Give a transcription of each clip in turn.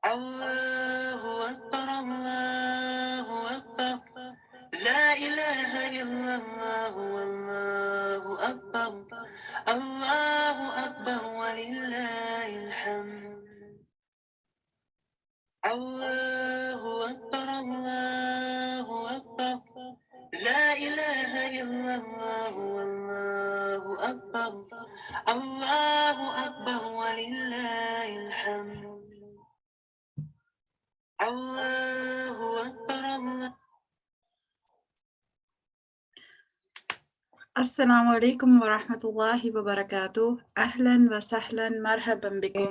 الله أكبر الله أكبر لا إله إلا الله والله أكبر الله أكبر ولله الحمد الله أكبر الله أكبر لا إله إلا الله والله أكبر الله أكبر ولله الحمد الله أكبر الله. السلام عليكم ورحمة الله وبركاته. أهلا وسهلا مرحبا بكم.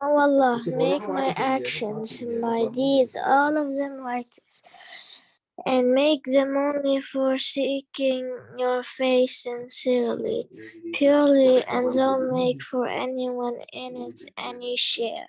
O Allah, make my actions, my deeds, all of them righteous, and make them only for seeking your face sincerely, purely, and don't make for anyone in it any share.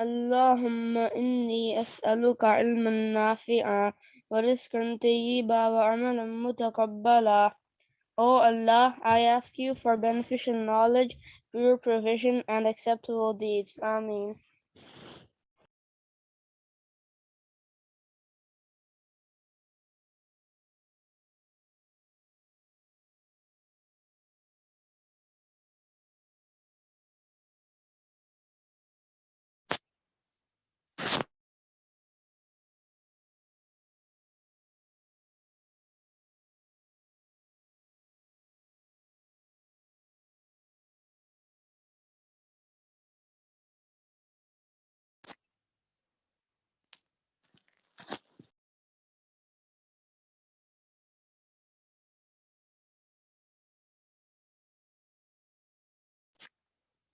اللهم إني أسألك علما نافعا ورزقا طيبا وعملا متقبلا. O Allah, I ask you for beneficial knowledge, pure provision, and acceptable deeds. Ameen.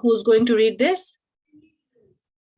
Who's going to read this?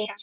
Yes.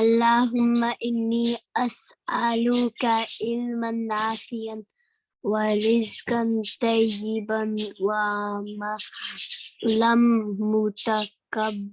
Allahumma inni as'aluka ilman nafi'an wa rizqan tayyiban wa amalan mutaqabbala.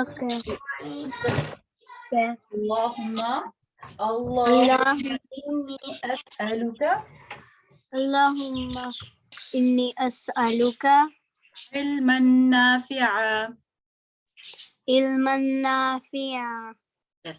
Okay. Allahumma inni as'aluka Allahumma inni as'aluka ilman nafi'a. ilman nafi'a. Yes,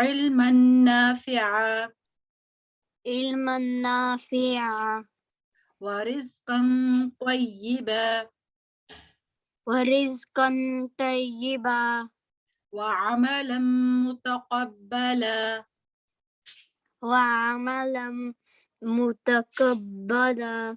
ilman nafi'a Ilman nafi'a wa rizqan tayyiba wa rizqan tayyiba wa amalan mutaqabbala. wa amalan mutaqabbala.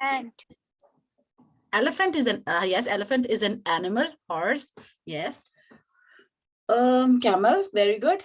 Ant. Elephant is an yes, elephant is an animal. Horse, yes. Camel, very good.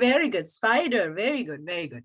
Very good. Spider, very good, very good.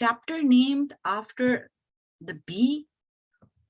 chapter named after the bee.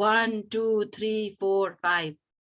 1 2 3 4 5,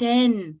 10,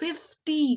50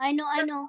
I know.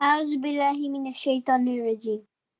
A'udhu billahi minash shaitanir rajim.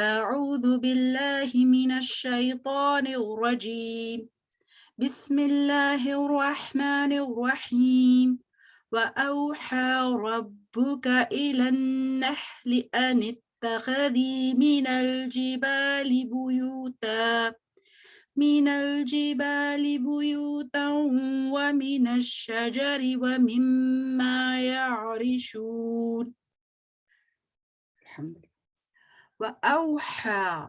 أعوذ بالله من الشيطان الرجيم. بسم الله الرحمن الرحيم. وأوحى ربك إلى النحل أن اتخذي من الجبال بيوتا ومن الشجر ومما يعرشون. الحمد لله. وأوحى,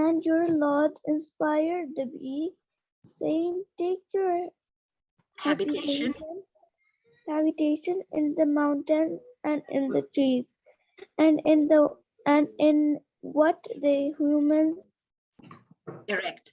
And your Lord inspired the bee, saying, take your habitation in the mountains and in the trees and in what the humans erect.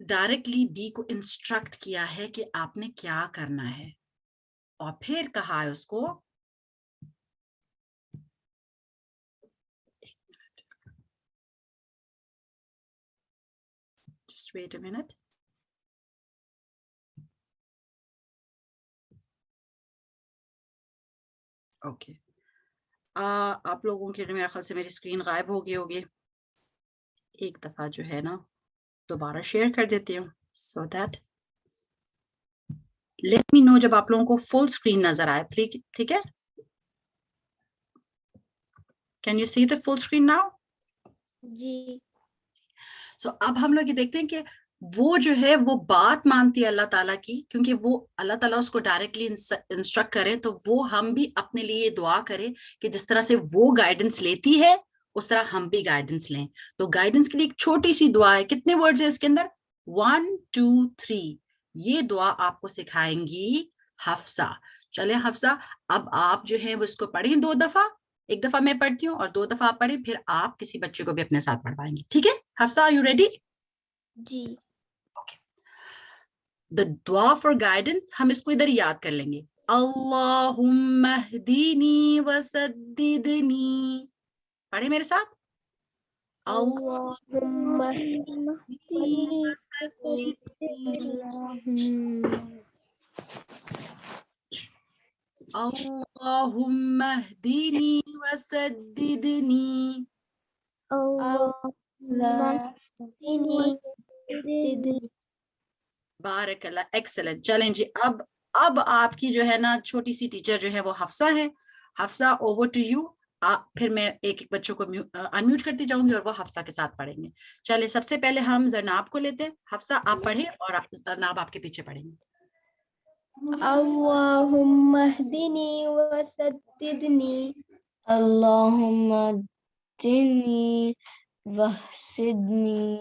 Directly bee کو انسٹرکٹ کیا ہے کہ آپ نے کیا کرنا ہے اور پھر کہا ہے اس کو just wait a minute. Okay. آپ لوگوں کے میرے خیال سے میری اسکرین غائب ہو گئی ہوگی. ایک دفعہ جو ہے نا دوبارہ شیئر کر دیتی ہوں سو دیٹ لیٹ می نو جب آپ لوگوں کو فل اسکرین نظر آئے پلیز. ٹھیک ہے؟ Can you see the full screen now? جی. سو اب ہم لوگ یہ دیکھتے ہیں کہ وہ جو ہے وہ بات مانتی ہے اللہ تعالیٰ کی، کیونکہ وہ اللہ تعالیٰ اس کو ڈائریکٹلی انسٹرکٹ کرے، تو وہ ہم بھی اپنے لیے دعا کریں کہ جس طرح سے وہ گائیڈنس لیتی ہے اس طرح ہم بھی گائیڈنس لیں. تو گائیڈنس کے لیے ایک چھوٹی سی دعا ہے. کتنے ورڈز ہیں اس کے اندر؟ 1 2 3. یہ دعا آپ کو سکھائیں گی حفصہ. چلیں حفصہ اب آپ جو ہے وہ اس کو پڑھیں 2 دفعہ. ایک دفعہ میں پڑھتی ہوں اور 2 دفعہ آپ پڑھیں، پھر آپ کسی بچے کو بھی اپنے ساتھ پڑھوائیں گی. ٹھیک ہے حفصہ؟ Are you ready? جی. دا دعا فار گائیڈنس ہم اس کو ادھر یاد کر لیں گے. اللہم اہدینی وسددنی. پڑھیں میرے ساتھ. اللہم اہدنی اللہم اہدینی وسددنی. بارک اللہ. ایکسلنٹ. چلیں جی اب آپ کی جو ہے نا چھوٹی سی ٹیچر جو ہے وہ حفصہ ہے. Hafsa over to you. پھر میں ایک ایک بچوں کو انمیوٹ کرتی جاؤں گی اور وہ حفصہ کے ساتھ پڑھیں گے. چلے سب سے پہلے ہم زرناب کو لیتے ہیں. حفصہ آپ پڑھیں اور زرناب آپ کے پیچھے پڑھیں گے. اللہم اہدنی وسددنی. اللہم اہدنی وسددنی.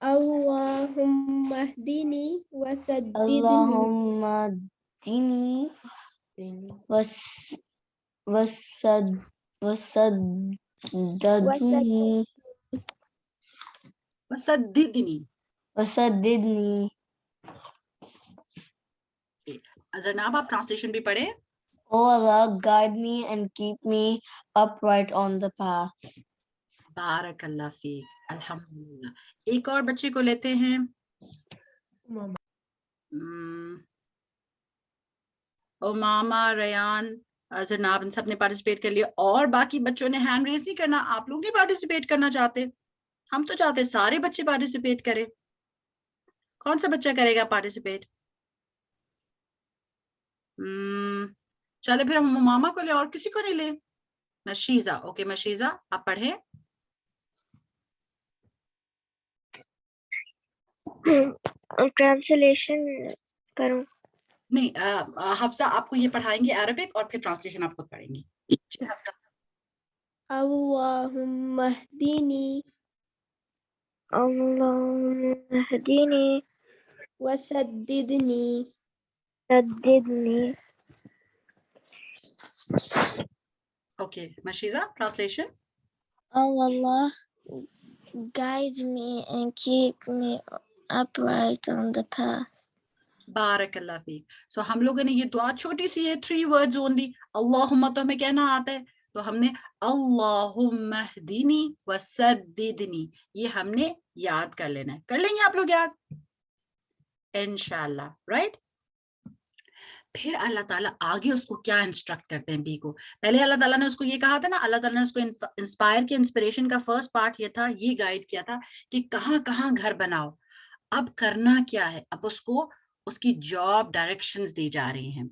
اللہم اہدنی وسددنی. اللہم اہدنی وسددنی. زرناب آپ ٹرانسلیشن بھی پڑھیں. Oh Allah, guide me and keep me upright on the path. بارک اللہ فیک. الحمدللہ. ایک اور بچے کو لیتے ہیں. امامہ، ریان، زرناب، ان سب نے پارٹیسپیٹ کر لیا اور باقی بچوں نے ہینڈ ریز نہیں کرنا. آپ لوگ نہیں پارٹیسپیٹ کرنا چاہتے؟ ہم تو چاہتے سارے بچے پارٹیسپیٹ کریں. کون سا بچہ کرے گا پارٹیسپیٹ؟ چلے پھر ہم امامہ کو لیں اور کسی کو نہیں لیں. مشیزہ. اوکے مشیزہ آپ پڑھیں. ٹرانسلیشن کروں؟ نہیں حفصہ آپ کو یہ پڑھائیں گے عربک اور پھر ٹرانسلیشن آپ خود پڑھیں گے. جی حفصہ. اللہم اہدنی اللہم اہدنی وسددنی. سددنی. Okay Mashiza translation. Oh Allah, guide me and keep me upright on the path. بارک اللہ فیک. سو ہم لوگوں نے یہ دعا چھوٹی سی ہے 3 words only. اللہم تو ہمیں کہنا آتا ہے تو ہم نے اللہم اہدنی وسددنی یہ ہم نے یاد کر لینا ہے. کر لیں گے آپ لوگ یاد انشاءاللہ. رائٹ. پھر اللہ تعالیٰ آگے اس کو کیا انسٹرکٹ کرتے ہیں بی کو. پہلے اللہ تعالیٰ نے اس کو یہ کہا تھا نا، اللہ تعالیٰ نے اس کو انسپائر کیا. انسپریشن کا فرسٹ پارٹ یہ تھا، یہ گائیڈ کیا تھا کہ کہاں کہاں گھر بناؤ. اب کرنا کیا ہے؟ اب اس کو اس کی جاب ڈائریکشنز دی جا رہی ہیں.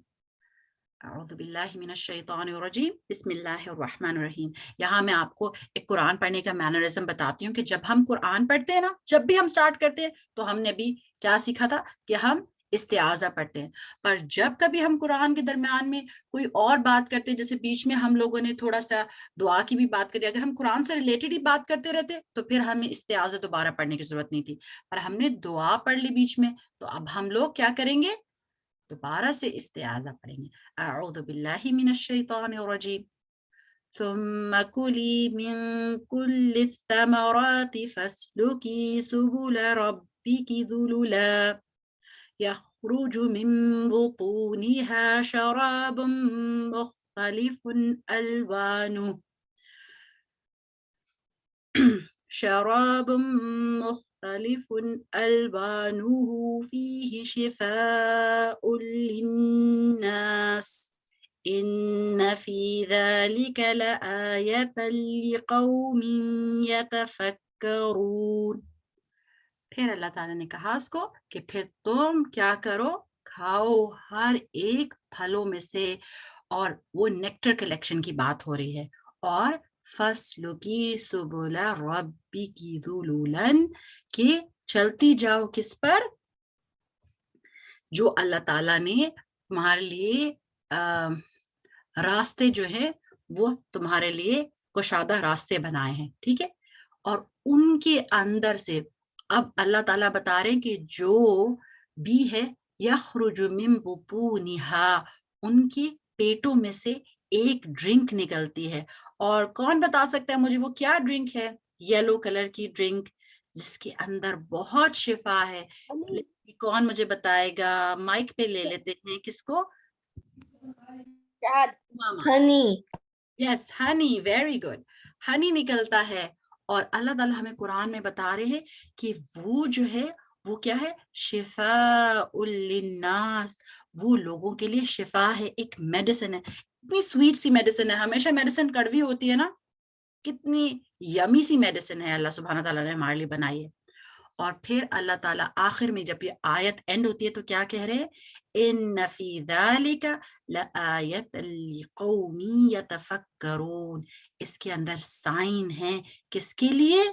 اعوذ باللہ من الشیطان الرجیم بسم اللہ الرحمن الرحیم. یہاں میں آپ کو ایک قرآن پڑھنے کا مینرزم بتاتی ہوں کہ جب ہم قرآن پڑھتے ہیں نا، جب بھی ہم سٹارٹ کرتے ہیں تو ہم نے بھی کیا سیکھا تھا کہ ہم استعاذہ پڑھتے ہیں. پر جب کبھی ہم قرآن کے درمیان میں کوئی اور بات کرتے ہیں، جیسے بیچ میں ہم لوگوں نے تھوڑا سا دعا کی بھی بات کری، اگر ہم قرآن سے ریلیٹڈ ہی بات کرتے رہتے تو پھر ہمیں استعاذہ دوبارہ پڑھنے کی ضرورت نہیں تھی. پر ہم نے دعا پڑھ لی بیچ میں، تو اب ہم لوگ کیا کریں گے؟ دوبارہ سے استعاذہ پڑھیں گے. اعوذ باللہ من الشیطان الرجیم. ثم كلي من كل الثمرات فاسلكي سبل ربك ذللا يخرج من بطونها شراب مختلف ألوانه شراب مختلف ألوانه فيه شفاء للناس إن في ذلك لآية لقوم يتفكرون. پھر اللہ تعالیٰ نے کہا اس کو کہ پھر تم کیا کرو، کھاؤ ہر ایک پھلوں میں سے، اور وہ نیکٹر کلیکشن کی بات ہو رہی ہے، اور فَاسْلُكِي سُبُلَ رَبِّكِ ذُلُلًا کہ چلتی جاؤ کس پر، جو اللہ تعالیٰ نے تمہارے لیے راستے جو ہیں وہ تمہارے لیے کشادہ راستے بنائے ہیں، ٹھیک ہے، اور ان کے اندر سے اب اللہ تعالیٰ بتا رہے ہیں کہ جو بھی ہے یخرج من بطونها ان کی پیٹوں میں سے ایک ڈرنک نکلتی ہے، اور کون بتا سکتا ہے مجھے وہ کیا ڈرنک ہے؟ یلو کلر کی ڈرنک جس کے اندر بہت شفا ہے، کون مجھے بتائے گا؟ مائک پہ لے لیتے ہیں کس کو؟ ہنی. یس ہنی، ویری گڈ، ہنی نکلتا ہے، اور اللہ تعالیٰ ہمیں قرآن میں بتا رہے ہیں کہ وہ جو ہے وہ کیا ہے؟ شفاء للناس، وہ لوگوں کے لیے شفا ہے، ایک میڈیسن ہے، اتنی سویٹ سی میڈیسن ہے، ہمیشہ میڈیسن کڑوی ہوتی ہے نا، کتنی یمی سی میڈیسن ہے اللہ سبحانہ تعالیٰ نے ہمارے لیے بنائی ہے۔ اور پھر اللہ تعالیٰ آخر میں جب یہ آیت اینڈ ہوتی ہے تو کیا کہہ رہے ہیں؟ اِنَّ فِي ذَلِكَ لَآیَةً لِقَوْمٍ يَتَفَکَّرُونَ، اس کے اندر سائن ہیں کس کے لیے؟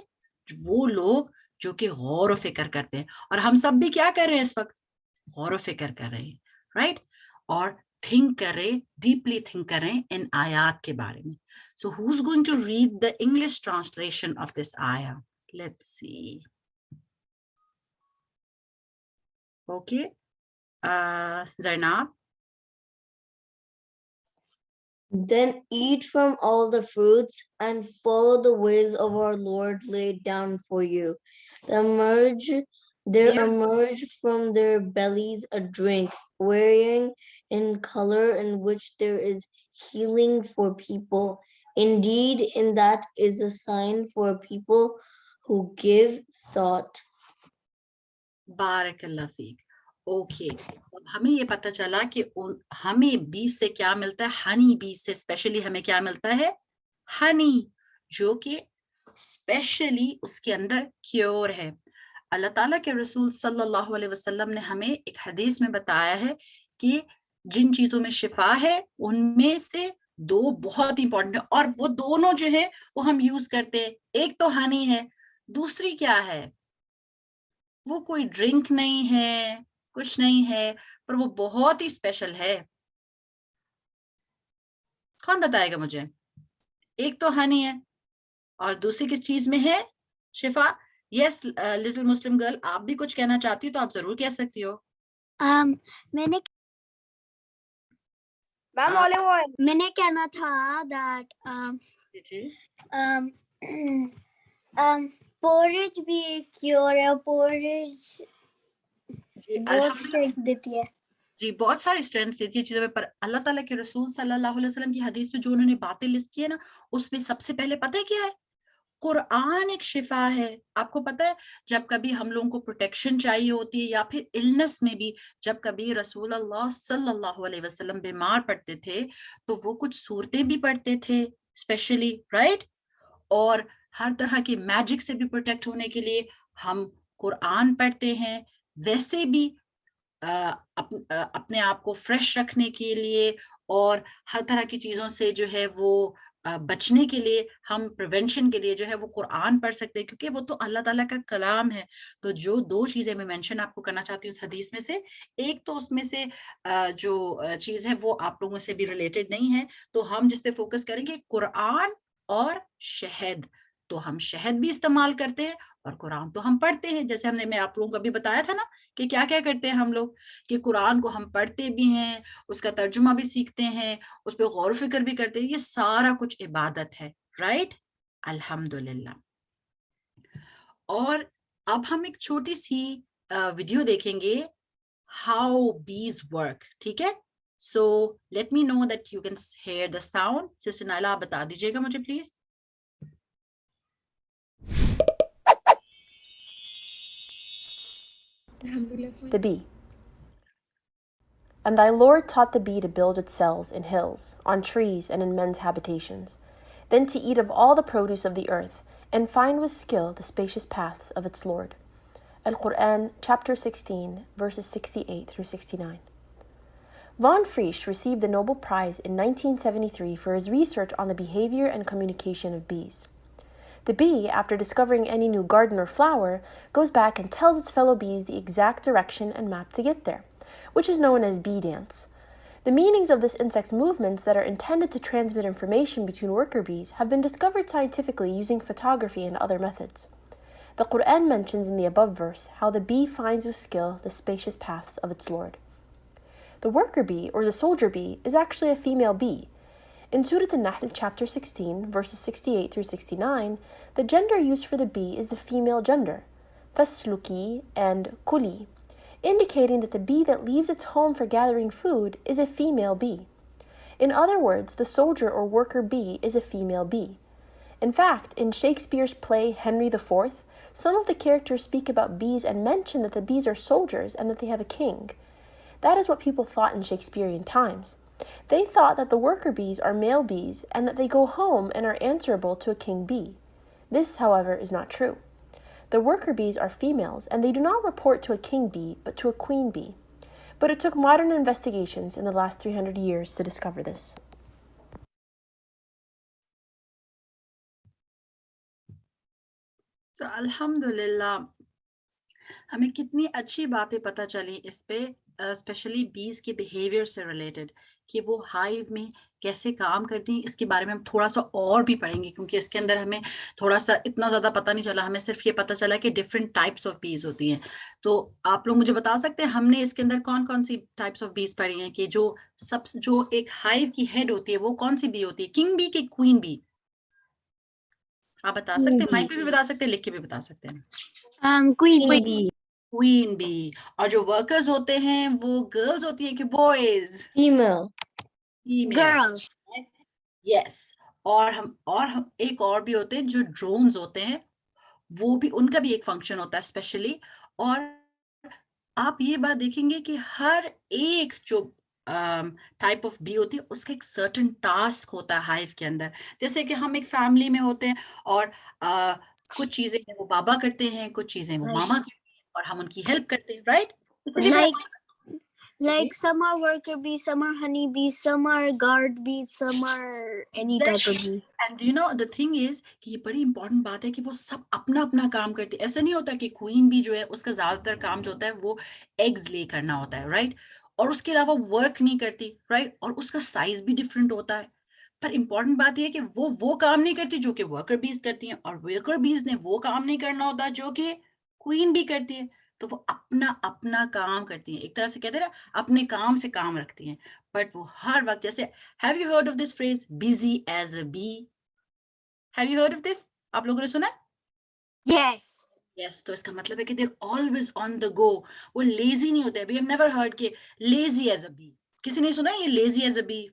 وہ لوگ جو کہ غور و فکر کرتے ہیں، اور ہم سب بھی کیا کر رہے ہیں اس وقت؟ غور و فکر کر رہے ہیں، رائٹ، اور تھنک کر رہے، ڈیپلی تھنک کر رہے ہیں ان آیات کے بارے میں۔ So who's going to read the English translation of this ayah? Let's see. Okay, Zainab. Then eat from all the fruits and follow the ways of our Lord laid down for you. There emerged from their bellies a drink, varying in color, in which there is healing for people. Indeed, in that is a sign for people who give thought. بارک اللہ fake. Okay, ہمیں یہ پتہ چلا کہ ہمیں بیج سے کیا ملتا ہے؟ ہنی بیج سے اسپیشلی ہمیں کیا ملتا ہے؟ ہنی، جو کہ اسپیشلی اس کے اندر کیور ہے۔ اللہ تعالیٰ کے رسول صلی اللہ علیہ وسلم نے ہمیں ایک حدیث میں بتایا ہے کہ جن چیزوں میں شفا ہے ان میں سے دو بہت امپورٹنٹ ہے، اور وہ دونوں جو ہے وہ ہم یوز کرتے ہیں، ایک تو ہنی ہے، دوسری کیا ہے؟ وہ کوئی ڈرنک نہیں ہے، کچھ نہیں ہے، پر وہ بہت ہی اسپیشل ہے۔ کون بتائے گا مجھے؟ ایک تو ہنی ہے اور دوسری کس چیز میں ہے؟ شفا۔ یس لٹل مسلم گرل، آپ بھی کچھ کہنا چاہتی ہو تو آپ ضرور کہہ سکتی ہو۔ میں نے کہنا تھا دیٹ پورج بھی کیور ہے، پورج بہت اسٹرینتھ دیتی ہے۔ جی، بہت ساری اسٹرینتھ دیتی ہے چیزوں میں، پر اللہ تعالیٰ کے رسول صلی اللہ علیہ وسلم کی حدیث میں جو انہوں نے باتیں لسٹ کی ہے نا، اس میں سب سے پہلے پتہ ہے کیا ہے؟ قرآن ایک شفا ہے۔ آپ کو پتہ ہے جب کبھی ہم لوگوں کو پروٹیکشن چاہیے ہوتی ہے، یا پھر النس میں بھی جب کبھی رسول اللہ صلی اللہ علیہ وسلم بیمار پڑتے تھے تو وہ کچھ صورتیں بھی پڑھتے تھے اسپیشلی، رائٹ، اور ہر طرح کے میجک سے بھی پروٹیکٹ ہونے کے لیے ہم قرآن پڑھتے ہیں، ویسے بھی اپنے آپ کو فریش رکھنے کے لیے اور ہر طرح کی چیزوں سے جو ہے وہ بچنے کے لیے، ہم پریونشن کے لیے جو ہے وہ قرآن پڑھ سکتے ہیں، کیونکہ وہ تو اللہ تعالیٰ کا کلام ہے۔ تو جو دو چیزیں میں مینشن آپ کو کرنا چاہتی ہوں اس حدیث میں سے، ایک تو اس میں سے جو چیز ہے وہ آپ لوگوں سے بھی ریلیٹڈ نہیں ہے، تو ہم جس پہ فوکس کریں گے قرآن اور شہد۔ تو ہم شہد بھی استعمال کرتے ہیں اور قرآن تو ہم پڑھتے ہیں، جیسے ہم نے میں آپ لوگوں کو ابھی بتایا تھا نا کہ کیا کیا کرتے ہیں ہم لوگ، کہ قرآن کو ہم پڑھتے بھی ہیں، اس کا ترجمہ بھی سیکھتے ہیں، اس پہ غور و فکر بھی کرتے ہیں، یہ سارا کچھ عبادت ہے، رائٹ، الحمدللہ۔ اور اب ہم ایک چھوٹی سی ویڈیو دیکھیں گے how bees work. ٹھیک ہے, so let me know that you can hear the sound. Sister Naila, آپ بتا دیجیے گا مجھے please. The bee. And thy Lord taught the bee to build its cells in hills, on trees, and in men's habitations, then to eat of all the produce of the earth, and find with skill the spacious paths of its Lord. Al-Quran, chapter 16, verses 68 through 69. Von Frisch received the Nobel Prize in 1973 for his research on the behavior and communication of bees. The bee, after discovering any new garden or flower, goes back and tells its fellow bees the exact direction and map to get there, which is known as bee dance. The meanings of this insect's movements that are intended to transmit information between worker bees have been discovered scientifically using photography and other methods. The Quran mentions in the above verse how the bee finds with skill the spacious paths of its Lord. The worker bee, or the soldier bee, is actually a female bee. In Surah An-Nahl, chapter 16, verses 68 through 69, the gender used for the bee is the female gender, fasluki and kuli, indicating that the bee that leaves its home for gathering food is a female bee. In other words, the soldier or worker bee is a female bee. In fact, in Shakespeare's play Henry IV, some of the characters speak about bees and mention that the bees are soldiers and that they have a king. That is what people thought in Shakespearean times. They thought that the worker bees are male bees and that they go home and are answerable to a king bee. This, however, is not true. The worker bees are females and they do not report to a king bee but to a queen bee. But it took modern investigations in the last 300 years to discover this. So alhamdulillah, ہمیں کتنی اچھی باتیں پتہ چلی اس پہ, especially بیز کے behaviour سے related, کہ وہ ہائیو میں کیسے کام کرتی ہیں. اس کے بارے میں ہم تھوڑا سا اور بھی پڑھیں گے, کیونکہ اس کے اندر ہمیں تھوڑا سا اتنا زیادہ پتہ نہیں چلا. ہمیں صرف یہ پتہ چلا کہ ڈفرینٹ ٹائپس آف بیز ہوتی ہیں. تو آپ لوگ مجھے بتا سکتے ہیں ہم نے اس کے اندر کون کون سی ٹائپس آف بیز پڑھی ہیں, کہ جو ایک ہائیو کی ہیڈ ہوتی ہے وہ کون سی بی ہوتی ہے, کنگ بی کہ کوئین بی؟ آپ بتا سکتے ہیں, مائک پہ بھی بتا سکتے ہیں, لکھ کے بھی بتا سکتے ہیں. Queen bee. اور جو ورکرز ہوتے ہیں وہ گرلز ہوتی ہیں کہ بوائز؟ Female. Girls. یس. اور ہم ایک اور بھی ہوتے ہیں جو ڈرونز ہوتے ہیں, وہ بھی ان کا بھی ایک فنکشن ہوتا ہے اسپیشلی. اور آپ یہ بات دیکھیں گے کہ ہر ایک جو ٹائپ آف بی ہوتی ہے اس کا ایک سرٹن ٹاسک ہوتا ہے ہائیو کے اندر. جیسے کہ ہم ایک فیملی میں ہوتے ہیں اور کچھ چیزیں وہ بابا کرتے ہیں, کچھ چیزیں وہ ماما کرتے ہیں, اور ہم ان کی ہیلپ کرتے ہیں, right? Like some are worker bees, some are honey bees, some are guard bees, some are any type of bee. And you know the thing is کہ یہ بڑی امپورٹنٹ بات ہے کہ وہ سب اپنا اپنا کام کرتے ہیں. ایسا نہیں ہوتا کہ کوئین بھی جو ہے اس کا زیادہ تر کام جو ہوتا ہے وہ ایگز لے کرنا ہوتا ہے, رائٹ, اور اس کے علاوہ ورک نہیں کرتی, رائٹ, اور اس کا سائز بھی ڈفرینٹ ہوتا ہے. پر امپورٹنٹ بات یہ ہے کہ وہ کام نہیں کرتی جو کہ ورکر بیز کرتی ہیں, اور ورکر بیز نے وہ کام نہیں کرنا ہوتا جو کہ کوئین بھی کرتی ہے. تو وہ اپنا اپنا کام کرتی ہیں, ایک طرح سے کہتے ہیں نا اپنے کام سے کام رکھتی ہیں. بٹ وہ ہر وقت, جیسے have you heard of this phrase busy as a bee? Have you heard of this? آپ لوگوں نے سنا؟ Yes. Yes, تو اس کا مطلب ہے کہ they're always on the go. وہ لیزی نہیں ہوتے. We have never heard کہ lazy as a bee. کسی نے سنا یہ lazy as a bee؟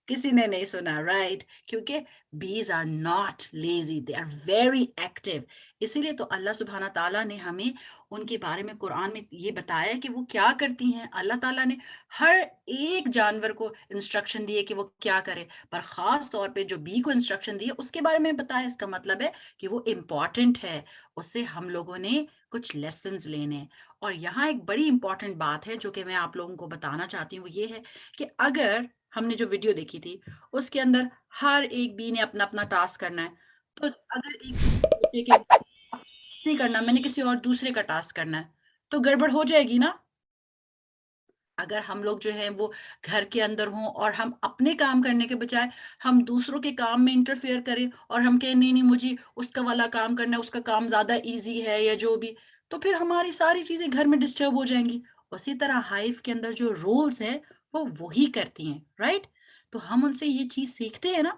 کسی نے نہیں سنا, رائٹ, کیونکہ bees are not lazy, they are very active. اسی لیے تو اللہ سبحانہ تعالیٰ نے ہمیں ان کے بارے میں قرآن میں یہ بتایا کہ وہ کیا کرتی ہیں. اللہ تعالیٰ نے ہر ایک جانور کو انسٹرکشن دی ہے کہ وہ کیا کرے, پر خاص طور پہ جو بی کو انسٹرکشن دی ہے اس کے بارے میں بتایا. اس کا مطلب ہے کہ وہ امپورٹنٹ ہے, اس سے ہم لوگوں نے کچھ لیسنز لینے. اور یہاں ایک بڑی امپورٹنٹ بات ہے جو کہ میں آپ لوگوں کو بتانا چاہتی ہوں, وہ یہ ہے کہ اگر ہم نے جو ویڈیو دیکھی تھی اس کے اندر ہر ایک بی نے اپنا اپنا ٹاسک کرنا ہے, تو اگر ایک نہیں کرنا, میں نے کسی اور دوسرے کا ٹاسک کرنا ہے, تو گڑبڑ ہو جائے گی نا. اگر ہم لوگ جو ہیں وہ گھر کے اندر ہوں اور ہم اپنے کام کرنے کے بجائے ہم دوسروں کے کام میں انٹرفیئر کریں اور ہم کہیں نہیں مجھے اس کا والا کام کرنا ہے, اس کا کام زیادہ ایزی ہے یا جو بھی, تو پھر ہماری ساری چیزیں گھر میں ڈسٹرب ہو جائیں گی. اسی طرح ہائیو کے اندر جو رولز ہیں وہ وہی کرتی ہیں, رائٹ. تو ہم ان سے یہ چیز سیکھتے ہیں نا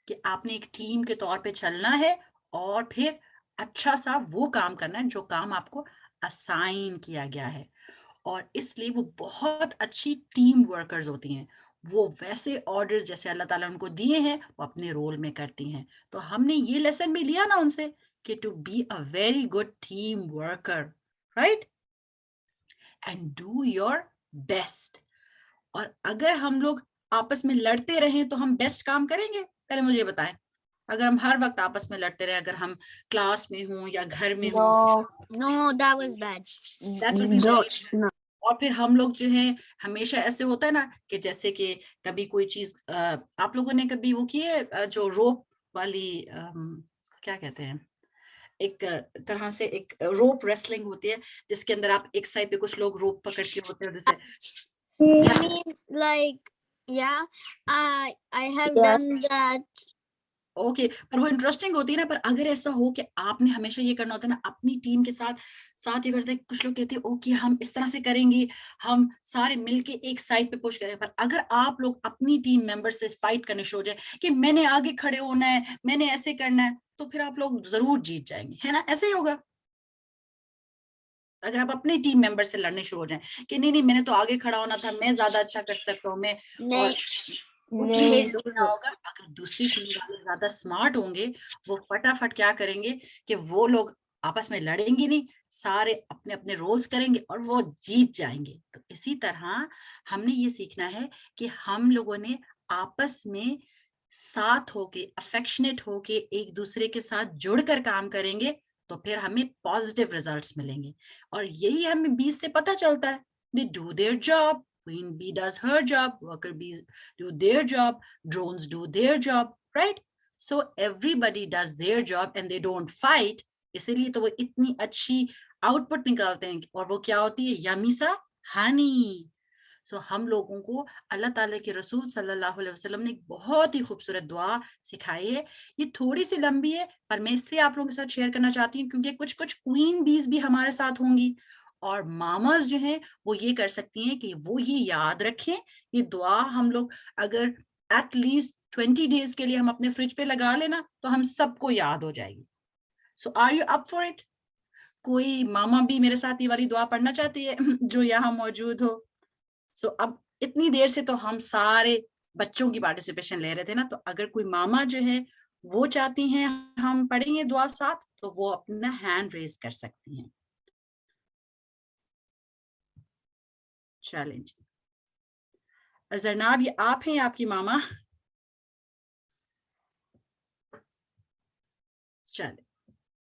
کہ آپ نے ایک ٹیم کے طور پہ چلنا ہے, اور پھر اچھا سا وہ کام کرنا ہے جو کام آپ کو اسائن کیا گیا ہے, اور اس لیے وہ بہت اچھی ٹیم ورکرز ہوتی ہیں. وہ ویسے آرڈر جیسے اللہ تعالیٰ ان کو دیے ہیں وہ اپنے رول میں کرتی ہیں. تو ہم نے یہ لیسن بھی لیا نا ان سے کہ to be a very good team worker, right, and do your best. اور اگر ہم لوگ آپس میں لڑتے رہیں تو ہم بیسٹ کام کریں گے؟ پہلے مجھے یہ بتائیں. اگر ہم ہر وقت آپس میں لڑتے رہیں, اگر ہم کلاس میں ہوں یا گھر میں ہوں, No, that was bad. that will be very Don't. No. اور پھر ہم لوگ جو ہیں ہمیشہ ایسے ہوتا ہے نا کہ جیسے کہ کبھی کوئی چیز آپ لوگوں نے کبھی وہ کی ہے جو روپ والی کیا کہتے ہیں, ایک طرح سے ایک روپ ریسلنگ ہوتی ہے جس کے اندر آپ ایک سائڈ پہ کچھ لوگ روپ پکڑ کے ہوتے ہیں جیسے I mean, like, yeah, I have done that. Okay, پر وہ انٹرسٹنگ ہوتی ہے نا. پر اگر ایسا ہو کہ آپ نے ہمیشہ یہ کرنا ہوتا ہے نا اپنی ٹیم کے ساتھ یہ کرتے ہیں, کچھ لوگ کہتے ہیں اوکے ہم اس طرح سے کریں گے, ہم سارے مل کے ایک سائڈ پہ پش کریں. پر اگر آپ لوگ اپنی ٹیم ممبر سے فائٹ کرنے شروع ہو جائے کہ میں نے آگے کھڑے ہونا ہے, میں نے ایسے کرنا ہے, تو پھر آپ لوگ ضرور جیت جائیں گے, ہے نا, ایسے ہی ہوگا. اگر آپ اپنے ٹیم ممبر سے لڑنے شروع ہو جائیں کہ نہیں میں نے تو آگے کھڑا ہونا تھا, میں زیادہ اچھا کر سکتا ہوں, میں, اور ہوگا. اگر دوسری ٹیم والے زیادہ اسمارٹ ہوں گے وہ فٹافٹ کیا کریں گے کہ وہ لوگ آپس میں لڑیں گے نہیں, سارے اپنے اپنے رولز کریں گے اور وہ جیت جائیں گے. تو اسی طرح ہم نے یہ سیکھنا ہے کہ ہم لوگوں نے آپس میں ساتھ ہو کے, افیکشنیٹ ہو کے, ایک دوسرے کے ساتھ جڑ کر کام کریں گے تو پھر ہمیں پازیٹیو ریزلٹس ملیں گے. اور یہی ہمیں بیس سے پتہ چلتا ہے. They do their job, Queen bee does her job, worker bees do their job, drones do their job, right? So everybody does their job and they don't fight. اسی لیے تو وہ اتنی اچھی آؤٹ پٹ نکالتے ہیں, اور وہ کیا ہوتی ہے, یمی سا ہانی. سو ہم لوگوں کو اللہ تعالیٰ کے رسول صلی اللہ علیہ وسلم نے ایک بہت ہی خوبصورت دعا سکھائی ہے. یہ تھوڑی سی لمبی ہے پر میں اس لیے آپ لوگوں کے ساتھ شیئر کرنا چاہتی ہوں کیونکہ کچھ کوئین بیز بھی ہمارے ساتھ ہوں گی, اور ماماز جو ہیں وہ یہ کر سکتی ہیں کہ وہ یہ یاد رکھیں. یہ دعا ہم لوگ اگر ایٹ لیسٹ 20 days کے لیے ہم اپنے فریج پہ لگا لینا تو ہم سب کو یاد ہو جائے گی. So are you up for it? کوئی ماما بھی میرے ساتھ یہ والی دعا پڑھنا چاہتی ہے جو یہاں موجود ہو؟ سو اب اتنی دیر سے تو ہم سارے بچوں کی پارٹیسپیشن لے رہے تھے نا, تو اگر کوئی ماما جو ہے وہ چاہتی ہیں ہم پڑھیں گے دعا ساتھ تو وہ اپنا ہینڈ ریز کر سکتی ہیں. چلیں جی, زرناب یہ آپ ہیں, آپ کی ماما. چلیں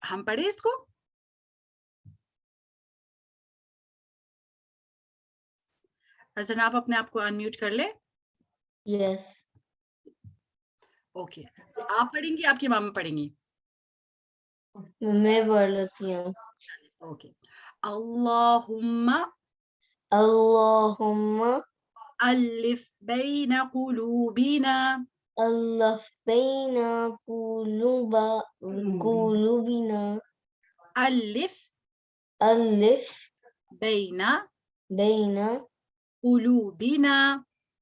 ہم پڑھیں اس کو. زرناب اپنے آپ کو انمیوٹ کر لے. Yes. اوکے, آپ پڑھیں گی آپ کی ماما پڑھیں گی؟ میں پڑھ لیتی ہوں. اوکے. اللہم اللہم الف بین قلوبنا الف بین قلوبنا الف الف بین بین قلوبنا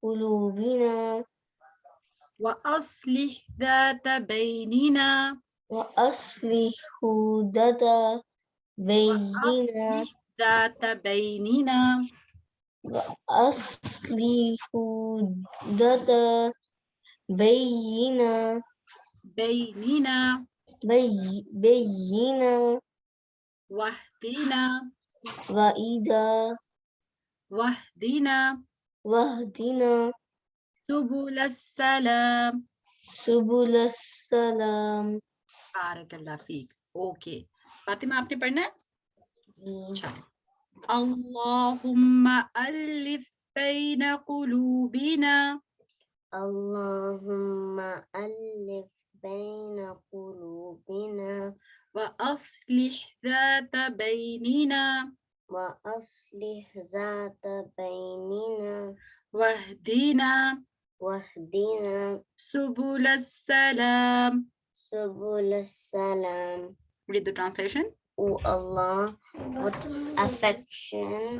قلوبنا وأصلح ذات بیننا وأصلح ذات بیننا ذات بیننا وأصلح ذات بیننا بیننا واهدنا واهدنا سبل السلام. سبل السلام. بارک اللہ فیک. اوکے فاطمہ آپ نے پڑھنا ہے. چلیں. اللہم الف بین قلوبنا اللہم الف بین قلوبنا وأصلح ذات بیننا وأصلح ذات بیننا واهدنا سبل السلام. سبل السلام. Read the translation. O Allah, put affection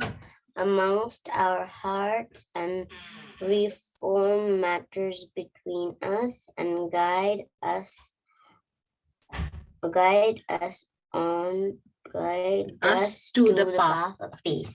amongst our hearts and reform matters between us and guide us guide us to the path of peace.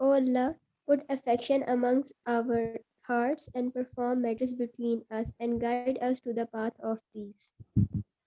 O Allah, put affection amongst our hearts and perform matters between us and guide us to the path of peace.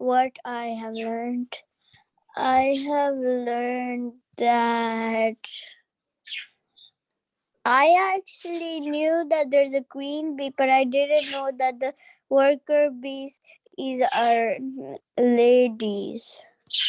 What I have learned that I actually knew that there's a queen bee, but I didn't know that the worker bees are ladies.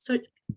So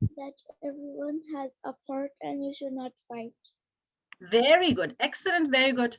That everyone has a part and you should not fight. Very good, excellent, very good.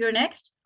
you're next.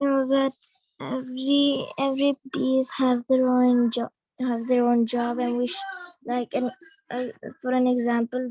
Know that every bees have their own job, and we for an example,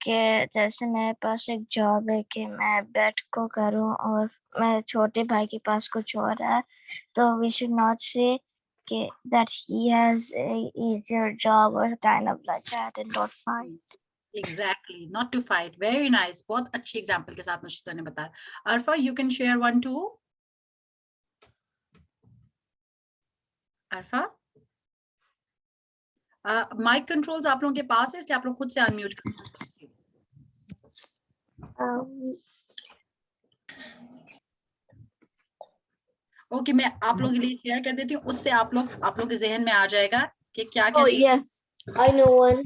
کہ جیسے میرے پاس ایک job ہے کہ میں bat کو کروں اور میرے چھوٹے بھائی کے پاس کچھ اور ہے تو we should not say that he has a easier job or kind of like that and don't fight. Exactly, not to fight. Very nice. بہت اچھی ایگزامپل کے ساتھ مشیزہ نے بتایا. Arfa, you can share one too. Arfa? Mic controls آپ لوگوں کے پاس ہے اس لیے آپ لوگ خود سے انمیوٹ کریں. اوکے میں آپ لوگوں کے لیے شیئر کر دیتی ہوں, اس سے آپ لوگ کے ذہن میں آ جائے گا کہ کیا کیا چیز. Yes, I know one.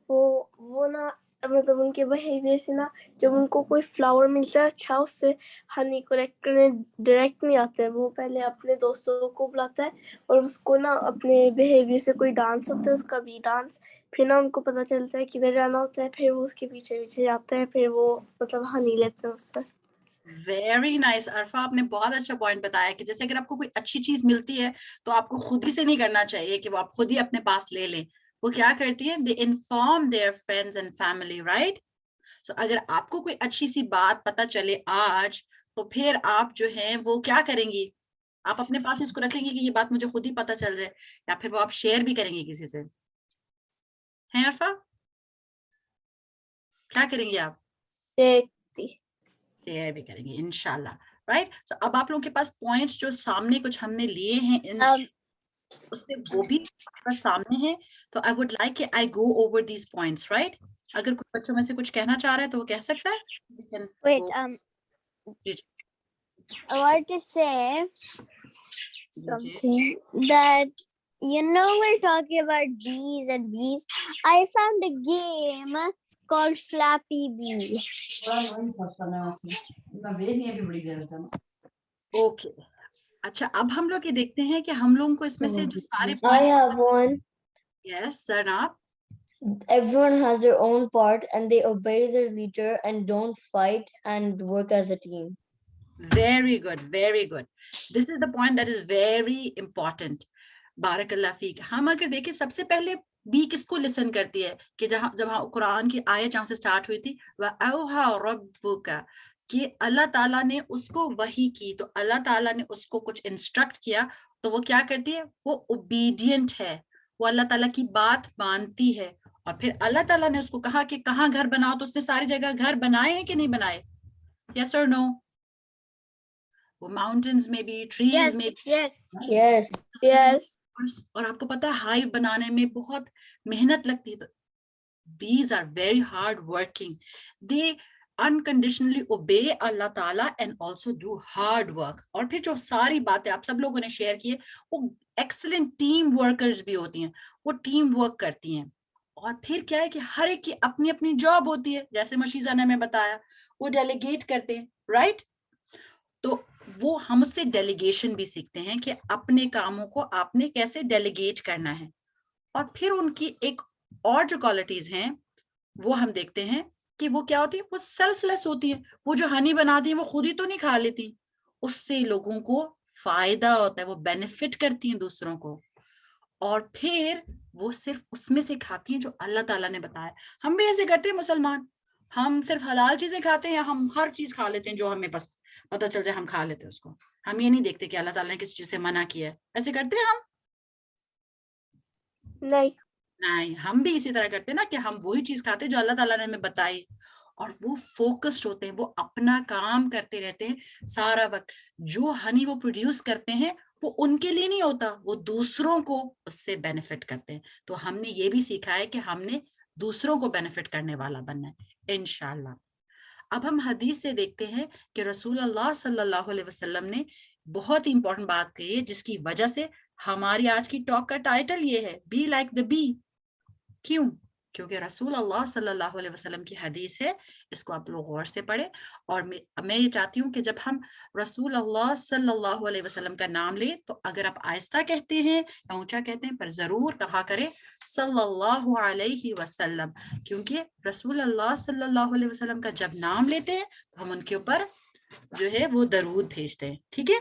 وہ نا مطلب ان کے بیہیویئر سے نا جب ان کو کوئی فلاور ملتا ہے اچھا اس سے ہنی کلیکٹ کرنے ڈائریکٹ نہیں آتا ہے, وہ پہلے اپنے دوستوں کو بلاتا ہے اور اس کو نا اپنے بیہیویئر سے کوئی ڈانس ہوتا ہے اس کا بھی ڈانس, پھر نا ان کو پتہ چلتا ہے کدھر جانا ہوتا ہے, پھر وہ اس کے پیچھے پیچھے جاتا ہے, پھر وہ مطلب ہنی لیتے ہیں اس سے. ویری نائس عرفا, آپ نے بہت اچھا پوائنٹ بتایا کہ جیسے اگر آپ کو کوئی اچھی چیز ملتی ہے تو آپ کو خود ہی سے نہیں کرنا چاہیے کہ وہ آپ خود ہی اپنے پاس لے لیں. وہ کیا کرتی ہیں, they inform their friends and family, right? So اگر آپ کو کوئی اچھی سی بات پتہ چلے آج تو پھر آپ جو ہیں وہ کیا کریں گی, آپ اپنے پاس اس کو رکھ لیں گے کہ یہ بات مجھے خود ہی پتہ چل جائے, یا پھر وہ آپ شیئر بھی کریں گے کسی سے, ہیں عرفا؟ کیا کریں گے آپ؟ شیئر بھی کریں گے انشاءاللہ, رائٹ. سو اب آپ لوگوں کے پاس پوائنٹس جو سامنے کچھ ہم نے لیے ہیں اس سے وہ بھی سامنے ہیں, تو I would like I go over these points, right? اگر کوئی بچوں میں سے کچھ کہنا چاہ رہا ہے تو وہ کہہ سکتا ہے. Wait, I want to say something that, you know, we're talking about bees and bees. I found a game called Flappy Bee. Okay اچھا, اب ہم لوگ یہ دیکھتے ہیں کہ ہم لوگوں کو اس میں سے جو سارے I have one. یس سر آپ. Everyone has their own part and they obey their leader and don't fight and work as a team. Very good, very good. This is the point that is very important. بارک اللہ fake. ہم اگر دیکھیں سب سے پہلے be کس کو لسن کرتی ہے, کہ جب قرآن کی آیت جہاں سے سٹارٹ ہوئی تھی وَأَوْحَى رَبُّكَ, کہ اللہ تعالیٰ نے اس کو وحی کی, تو اللہ تعالیٰ نے اس کو کچھ انسٹرکٹ کیا, تو وہ کیا کرتی ہے, وہ اوبیڈینٹ ہے, وہ اللہ تعالیٰ کی بات مانتی ہے. اور پھر اللہ تعالیٰ نے اس کو کہا کہ کہاں گھر بناؤ, تو اس نے ساری جگہ گھر بنائے ہیں کہ نہیں بنائے, یس اور نو؟ وہ ماؤنٹینز میں بھی, ٹریز میں بھی. Yes. اور آپ کو پتا ہے ہائیو بنانے میں بہت محنت لگتی ہے. Bees are very hard working. They unconditionally obey اللہ تعالیٰ and also do hard work. اور پھر جو ساری باتیں آپ سب لوگوں نے شیئر کی ہے وہ ایکسلنٹ ٹیم ورکرز بھی ہوتی ہیں, وہ ٹیم ورک کرتی ہیں. اور پھر کیا ہے کہ ہر ایک کی اپنی اپنی جاب ہوتی ہے, جیسے مشیزہ نے ہمیں بتایا وہ ڈیلیگیٹ کرتے ہیں, رائٹ. تو وہ ہم سے ڈیلیگیشن بھی سیکھتے ہیں کہ اپنے کاموں کو آپ نے کیسے ڈیلیگیٹ کرنا ہے. اور پھر ان کی ایک اور جو کوالٹیز ہیں وہ ہم دیکھتے ہیں کہ وہ کیا ہوتی ہیں, وہ سیلف لیس ہوتی ہیں. وہ جو ہنی بناتی ہیں وہ خود ہی تو نہیں کھا لیتی, اس سے لوگوں کو فائدہ ہوتا ہے, وہ بینیفٹ کرتی ہیں دوسروں کو. اور پھر وہ صرف اس میں سے کھاتی ہیں جو اللہ تعالیٰ نے بتایا. ہم بھی ایسے کرتے ہیں مسلمان, ہم صرف حلال چیزیں کھاتے ہیں یا ہم ہر چیز کھا لیتے ہیں جو ہمیں بس پتہ چل جائے ہم کھا لیتے ہیں اس کو. ہم یہ نہیں دیکھتے کہ اللہ تعالیٰ نے کس چیز سے منع کیا ہے. ایسے کرتے ہیں ہم؟ نہیں, ہم بھی اسی طرح کرتے ہیں نا کہ ہم وہی چیز کھاتے ہیں جو اللہ تعالیٰ نے ہمیں بتائی, اور وہ فوکسڈ ہوتے ہیں, وہ اپنا کام کرتے رہتے ہیں سارا وقت. جو ہنی وہ پروڈیوس کرتے ہیں وہ ان کے لیے نہیں ہوتا, وہ دوسروں کو اس سے بینیفٹ کرتے ہیں. تو ہم نے یہ بھی سیکھا ہے کہ ہم نے دوسروں کو بینیفٹ کرنے والا بننا ہے انشاءاللہ. اب ہم حدیث سے دیکھتے ہیں کہ رسول اللہ صلی اللہ علیہ وسلم نے بہت ہی امپورٹنٹ بات کہی ہے, جس کی وجہ سے ہماری آج کی ٹاک کا ٹائٹل یہ ہے, بی لائک دا بی. کیوں؟ کیونکہ رسول اللہ صلی اللہ علیہ وسلم کی حدیث ہے, اس کو آپ لوگ غور سے پڑھیں. اور میں یہ چاہتی ہوں کہ جب ہم رسول اللہ صلی اللہ علیہ وسلم کا نام لیں تو اگر آپ آہستہ کہتے ہیں یا اونچا کہتے ہیں, پر ضرور کہا کریں صلی اللہ علیہ وسلم, کیونکہ رسول اللہ صلی اللہ علیہ وسلم کا جب نام لیتے ہیں تو ہم ان کے اوپر جو ہے وہ درود بھیجتے ہیں. ٹھیک ہے,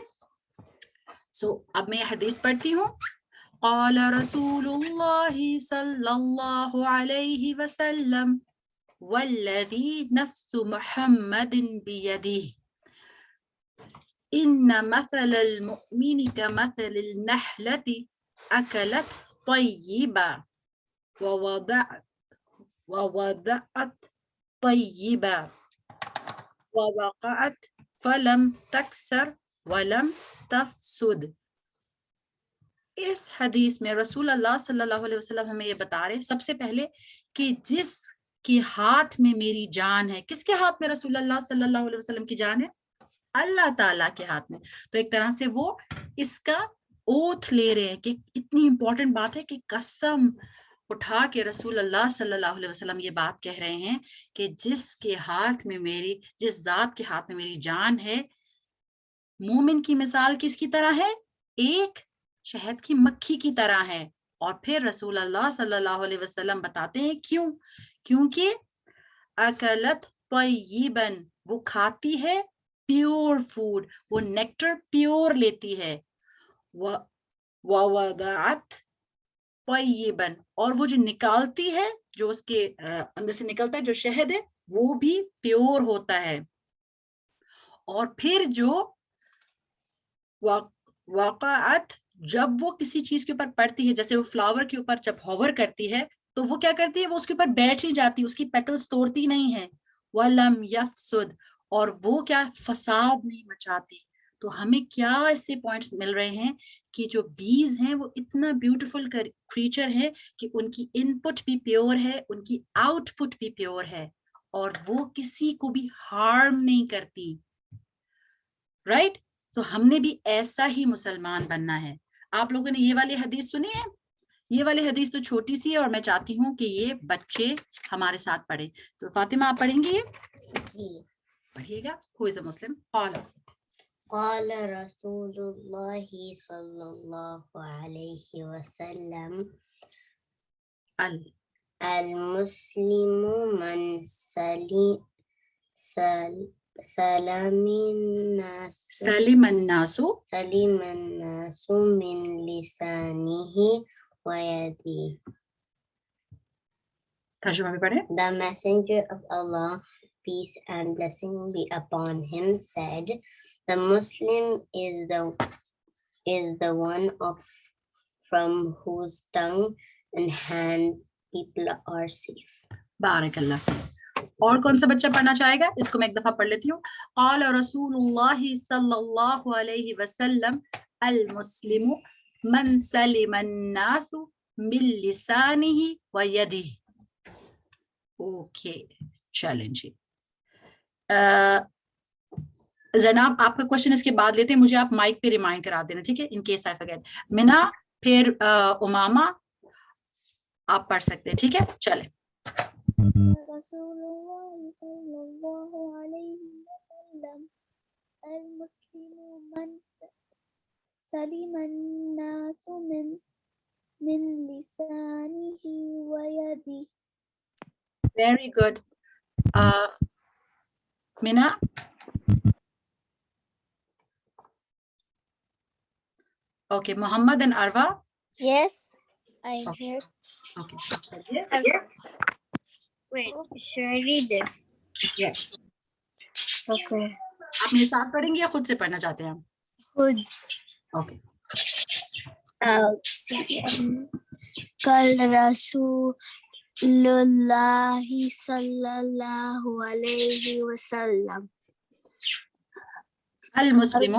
سو اب میں یہ حدیث پڑھتی ہوں. قال رسول الله صلى الله عليه وسلم والذي نفس محمد بيده إن مثل المؤمن كمثل النحلة أكلت طيبا ووضعت طيبا ووقعت فلم تكسر ولم تفسد. اس حدیث میں رسول اللہ صلی اللہ علیہ وسلم ہمیں یہ بتا رہے ہیں سب سے پہلے کہ جس کے ہاتھ میں میری جان ہے. کس کے ہاتھ میں رسول اللہ صلی اللہ علیہ وسلم کی جان ہے؟ اللہ تعالیٰ کے ہاتھ میں. تو ایک طرح سے وہ اس کا اوتھ لے رہے ہیں کہ اتنی امپورٹنٹ بات ہے کہ قسم اٹھا کے رسول اللہ صلی اللہ علیہ وسلم یہ بات کہہ رہے ہیں کہ جس ذات کے ہاتھ میں میری جان ہے، مومن کی مثال کس کی طرح ہے؟ ایک شہد کی مکھی کی طرح ہے. اور پھر رسول اللہ صلی اللہ علیہ وسلم بتاتے ہیں کیونکہ اکلت طیباً، وہ کھاتی ہے پیور فوڈ، وہ نیکٹر پیور لیتی ہے. ووضعت طیباً، اور وہ جو نکالتی ہے، جو اس کے اندر سے نکلتا ہے جو شہد ہے وہ بھی پیور ہوتا ہے. اور پھر جو وقعت، جب وہ کسی چیز کے اوپر پڑتی ہے، جیسے وہ فلاور کے اوپر جب ہوور کرتی ہے تو وہ کیا کرتی ہے، وہ اس کے اوپر بیٹھ ہی جاتی، اس کی پیٹلز توڑتی نہیں ہے. وَلَمْ يَفْسُدْ، اور وہ کیا فساد نہیں مچاتی. تو ہمیں کیا اس سے پوائنٹس مل رہے ہیں کہ جو بیز ہیں وہ اتنا بیوٹیفل کریچر ہے کہ ان کی ان پٹ بھی پیور ہے، ان کی آؤٹ پٹ بھی پیور ہے، اور وہ کسی کو بھی ہارم نہیں کرتی. رائٹ؟ تو ہم نے بھی ایسا ہی مسلمان بننا ہے. آپ لوگوں نے یہ والی حدیث سنی ہے؟ یہ والی حدیث تو چھوٹی سی ہے اور میں چاہتی ہوں کہ یہ بچے ہمارے ساتھ پڑھیں. تو فاطمہ آپ پڑھیں گی یہ؟ جی پڑھیے گا. Who is a Muslim? قال رسول اللہ صلی اللہ علیہ وسلم المسلم من سلم الناس من لسانه ويده. ترجمہ بھی پڑھیں. The messenger of Allah, peace and blessing be upon him, said, the Muslim is the one from whose tongue and hand people are safe. بارک اللہ. اور کون سا بچہ پڑھنا چاہے گا؟ اس کو میں ایک دفعہ پڑھ لیتی ہوں. قال رسول اللہ صلی اللہ علیہ وسلم المسلم من سلم الناس من لسانه ويده. اوکے چلیں جی. جناب آپ کا کوشچن اس کے بعد لیتے ہیں، مجھے آپ مائک پہ ریمائنڈ کرا دینا، ٹھیک ہے؟ In case I forget. منا پھر امامہ آپ پڑھ سکتے ہیں، ٹھیک ہے؟ چلیں. رسول اللہ صلی اللہ علیہ وسلم المسلم من سلم الناس من لسانه ويده. Very good. Mina? Okay, Muhammad and Arwa? Yes, I'm here. Okay. Wait, should I read this? Yes. Okay. آپ میرے ساتھ پڑھیں گے یا خود سے پڑھنا چاہتے ہیں؟ خود. Okay. کل رسول اللہ صلی اللہ علیہ وسلم المسلم من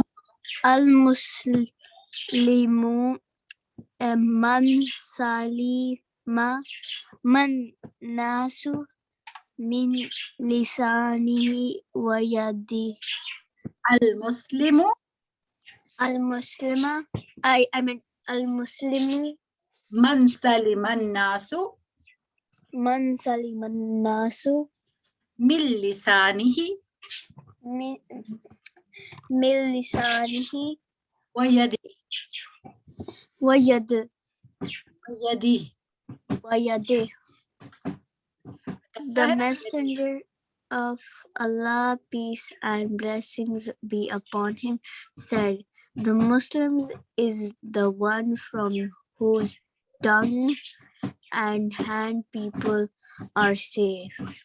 سلم الناس من لسانه ويده. المسلم المسلم من سلم الناس من لسانه ويده. The messenger of Allah, peace and blessings be upon him, said, the Muslims is the one from whose tongue and hand people are safe.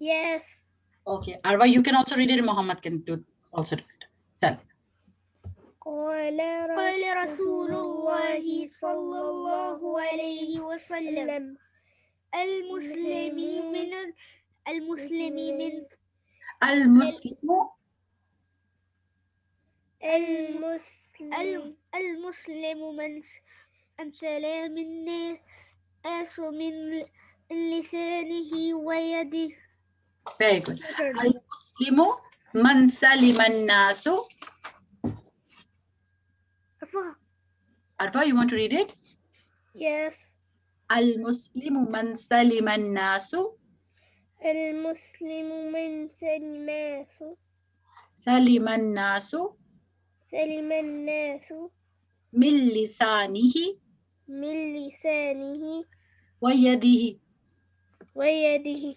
Yes. Okay, Arwa, you can also read it. Muhammad can also read it. Tell. قال رسول الله صلى الله عليه وسلم المسلم من سلام الناس من لسانه ويده. Very good. Al-Muslimu man salima an-nasu. Arwa, you want to read it? Yes. Al-Muslimu man salima an-nasu. المسلم من Salima an-nasu سلم الناس min lisanihi من لسانه wa yadihi. ويده.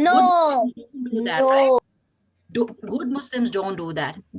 No. Good Muslims don't do that.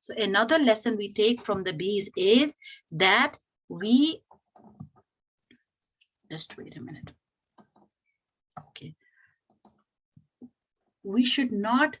So another lesson we take from the bees is that we just wait a minute. Okay. We should not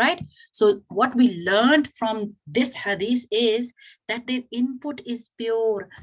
right? So what we learned from this hadith is that their input is pure.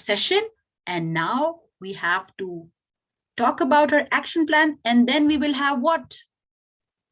session, and now we have to talk about our action plan, and then we will have what?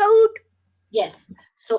Kahoot. Yes. So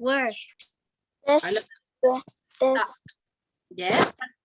work. Yes,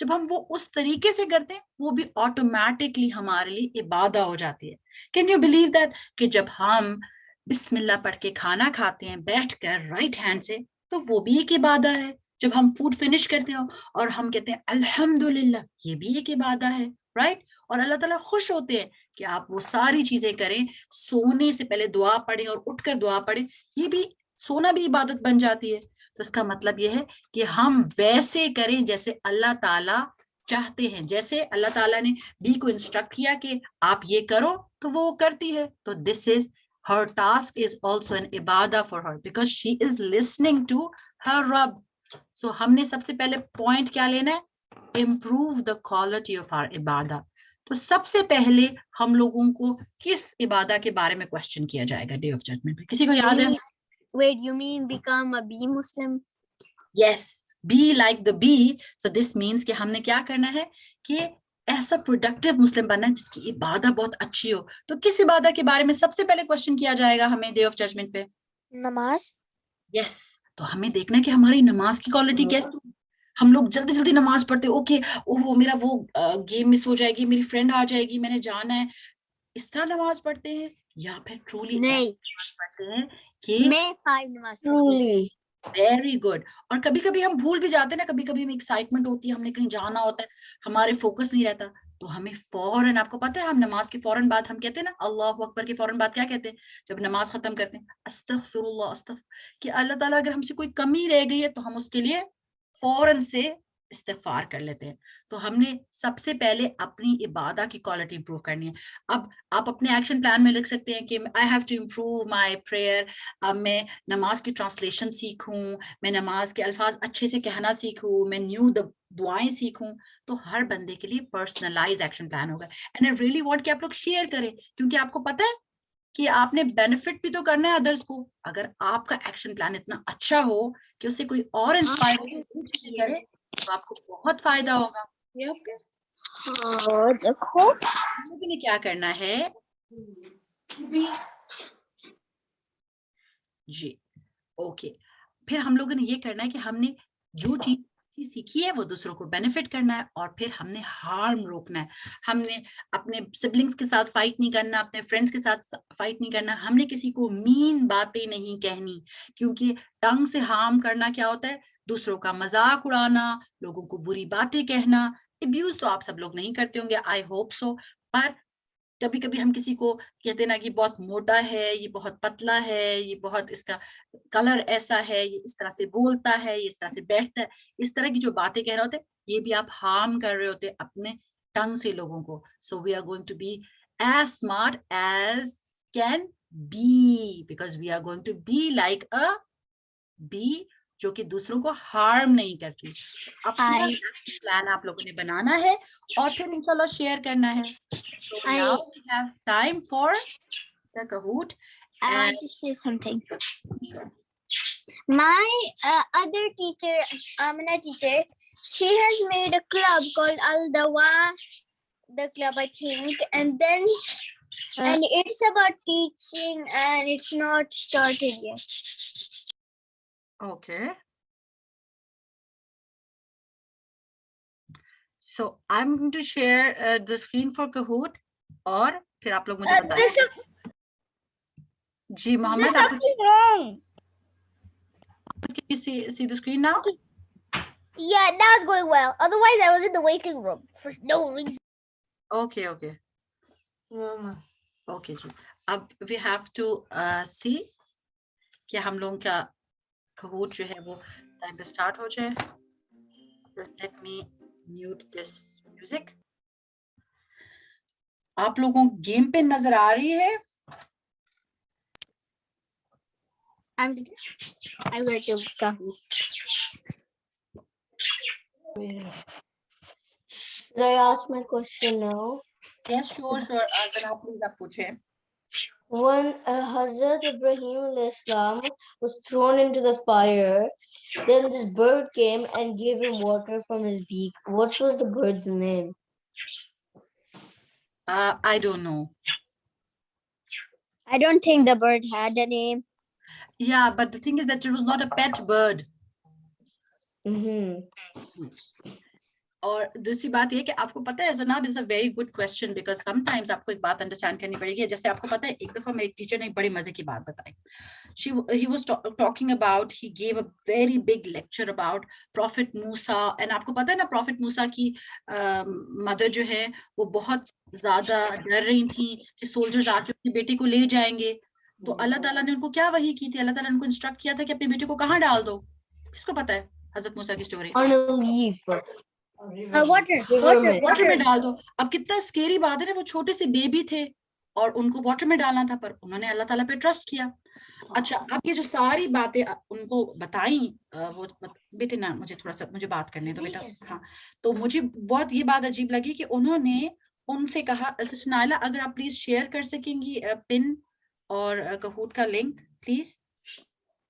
جب ہم وہ اس طریقے سے کرتے ہیں وہ بھی automatically ہمارے لیے عبادت ہو جاتی ہے. کین یو بلیو دیٹ کہ جب ہم بسم اللہ پڑھ کے کھانا کھاتے ہیں بیٹھ کر رائٹ ہینڈ سے تو وہ بھی ایک عبادت ہے. جب ہم فوڈ فنش کرتے ہیں اور ہم کہتے ہیں الحمدللہ یہ بھی ایک عبادت ہے رائٹ. اور اللہ تعالیٰ خوش ہوتے ہیں کہ آپ وہ ساری چیزیں کریں. سونے سے پہلے دعا پڑھیں اور اٹھ کر دعا پڑھیں, یہ بھی سونا بھی عبادت بن جاتی ہے. تو اس کا مطلب یہ ہے کہ ہم ویسے کریں جیسے اللہ تعالیٰ چاہتے ہیں. جیسے اللہ تعالیٰ نے بی کو انسٹرکٹ کیا کہ آپ یہ کرو تو وہ کرتی ہے. تو دس از her task is also an ibadah for her because she is listening to her Rabb. So ہم نے سب سے پہلے پوائنٹ کیا لینا ہے, improve the quality of our ibadah. تو سب سے پہلے ہم لوگوں کو کس عبادت کے بارے میں کوشچن کیا جائے گا ڈے آف ججمنٹ پہ؟ کسی کو یاد ہے؟ Wait, you mean become a bee Muslim? Yes, be like the bee. So this means کہ ہم نے کیا کرنا ہے کہ ایسا پروڈکٹیو مسلم بننا جس کی عبادت بہت اچھی ہو. تو کس عبادت کے بارے میں سب سے پہلے کوشچن کیا جائے گا ہمیں ڈے آف ججمنٹ پہ؟ نماز. یس. تو ہمیں دیکھنا ہے کہ ہماری نماز کی کوالٹی کیسی. ہم لوگ جلدی جلدی نماز پڑھتے, اوکے اوہ میرا وہ گیم مس ہو جائے گی, میری فرینڈ آ جائے گی, میں نے جانا ہے, اس طرح نماز پڑھتے ہیں یا پھر ٹرولی پڑھتے ہیں کہ میں 5 نماز پڑھتی ہوں. Very good. اور کبھی کبھی ہم بھول بھی جاتے ہیں نا, کبھی کبھی ہمیں ایکسائٹمنٹ ہوتی ہے, ہم نے کہیں جانا ہوتا ہے, ہمارے فوکس نہیں رہتا, تو ہمیں فوراً, آپ کو پتا ہے ہم نماز کے فوراً بعد ہم کہتے ہیں نا اللہ اکبر کے فوراً بعد کیا کہتے ہیں جب نماز ختم کرتے ہیں؟ استغفر اللہ استغفر, کہ اللہ تعالیٰ اگر ہم سے کوئی کمی رہ گئی ہے تو ہم اس کے لیے فوراً سے استغفار کر لیتے ہیں. تو ہم نے سب سے پہلے اپنی عبادت کی کوالٹی امپروو کرنی ہے. اب آپ اپنے ایکشن پلان میں لکھ سکتے ہیں کہ I have to improve my prayer. اب میں نماز کی ٹرانسلیشن سیکھوں, میں نماز کے الفاظ اچھے سے کہنا سیکھوں, میں نیو دعائیں سیکھوں. تو ہر بندے کے لیے پرسنلائز ایکشن پلان ہوگا. اینڈ آئی ریئلی وانٹ کہ آپ لوگ شیئر کریں, کیونکہ آپ کو پتہ ہے کہ آپ نے بینیفٹ بھی تو کرنا ہے ادرس کو. اگر آپ کا ایکشن پلان اتنا اچھا ہو کہ اس سے کوئی اور انسپائر کرے تو آپ کو بہت فائدہ ہوگا. لیکن کیا کرنا ہے جی, اوکے. پھر ہم لوگوں نے یہ کرنا ہے کہ ہم نے جو چیز سیکھی ہے وہ دوسروں کو بینیفٹ کرنا ہے, اور پھر ہم نے ہارم روکنا ہے. ہم نے اپنے سبلنگس کے ساتھ فائٹ نہیں کرنا, اپنے فرینڈس کے ساتھ فائٹ نہیں کرنا, ہم نے کسی کو مین باتیں نہیں کہنی, کیونکہ ٹنگ سے ہارم کرنا کیا ہوتا ہے, دوسروں کا مذاق اڑانا, لوگوں کو بری باتیں کہنا. ابیوز تو آپ سب لوگ نہیں کرتے ہوں گے, آئی ہوپ سو, پر کبھی کبھی ہم کسی کو کہتے نا کہ بہت موٹا ہے, یہ بہت پتلا ہے, یہ بہت اس کا کلر ایسا ہے, یہ اس طرح سے بولتا ہے, یہ اس طرح سے بیٹھتا ہے, اس طرح کی جو باتیں کہہ رہے ہوتے یہ بھی آپ ہارم کر رہے ہوتے اپنے ٹنگ سے لوگوں کو. So we are going to be as smart as can be, because we are going to be like a bee جو کہ دوسروں کو ہارم نہیں کرتی. اپنا پلان آپ لوگوں نے بنانا ہے اور پھر انشاءاللہ شیئر کرنا ہے. So now we have time for the Kahoot. I want to say something. My other teacher, Amina teacher, she has made a club called Al-Dawa, the club I think, and then and it's about teaching and it's not started yet. Okay. So I'm going to share the screen for Kahoot اور پھر آپ لوگ مجھے بتائیں. جی محمد آپ Can you see the screen now? Yeah, now it's going well. Otherwise, I was in the waiting room for no reason. Okay, okay. Okay جی. اب we have to see کہ ہم لوگوں کا Kahoot جو ہے وہ ٹائم پہ اسٹارٹ ہو جائے. Just let me mute this music. آپ لوگوں گیم پہ نظر آ رہی ہے؟ I'm going to Kahoot. Should I ask my question now? Yes, sure. Then please آپ پوچھیں. When Hazrat Ibrahim alayhi salam was thrown into the fire, then this bird came and gave him water from his beak. What was the bird's name? I don't know. I don't think the bird had a name. Yeah, but the thing is that it was not a pet bird. اور دوسری بات یہ کہ آپ کو پتہ ہے جناب is a very good question because sometimes آپ کو ایک بات انڈرسٹینڈ کرنی پڑے گی. جیسے آپ کو پتہ ہے ایک دفعہ میری ٹیچر نے ایک بڑی مزے کی بات بتائی. He was talking about, he gave a very big lecture about Prophet Musa, and آپ کو پتہ ہے نا Prophet Musa کی مدر جو ہے وہ بہت زیادہ ڈر رہی تھیں کہ سولجرز آ کے اپنی بیٹی کو لے جائیں گے. تو اللہ تعالیٰ نے ان کو کیا وحی کی تھی؟ اللہ تعالیٰ نے ان کو انسٹرکٹ کیا تھا کہ اپنی بیٹی کو کہاں ڈال دو. کس کو پتہ ہے حضرت موسیٰ کی story? On a leaf. Water میں ڈال دو. اب کتنا اسکیری بات ہے نا, وہ چھوٹے سے بیبی تھے اور ان کو واٹر میں ڈالنا تھا, پر انہوں نے اللہ تعالیٰ پہ ٹرسٹ کیا. اچھا, اب یہ جو ساری باتیں ان کو بتائیں, وہ بیٹے نا مجھے تھوڑا سا مجھے بات کرنے دو بیٹا. ہاں, تو مجھے بہت یہ بات عجیب لگی کہ انہوں نے ان سے کہا, سسٹر نائلہ اگر آپ پلیز شیئر کر سکیں گی پن اور کہوٹ کا link please.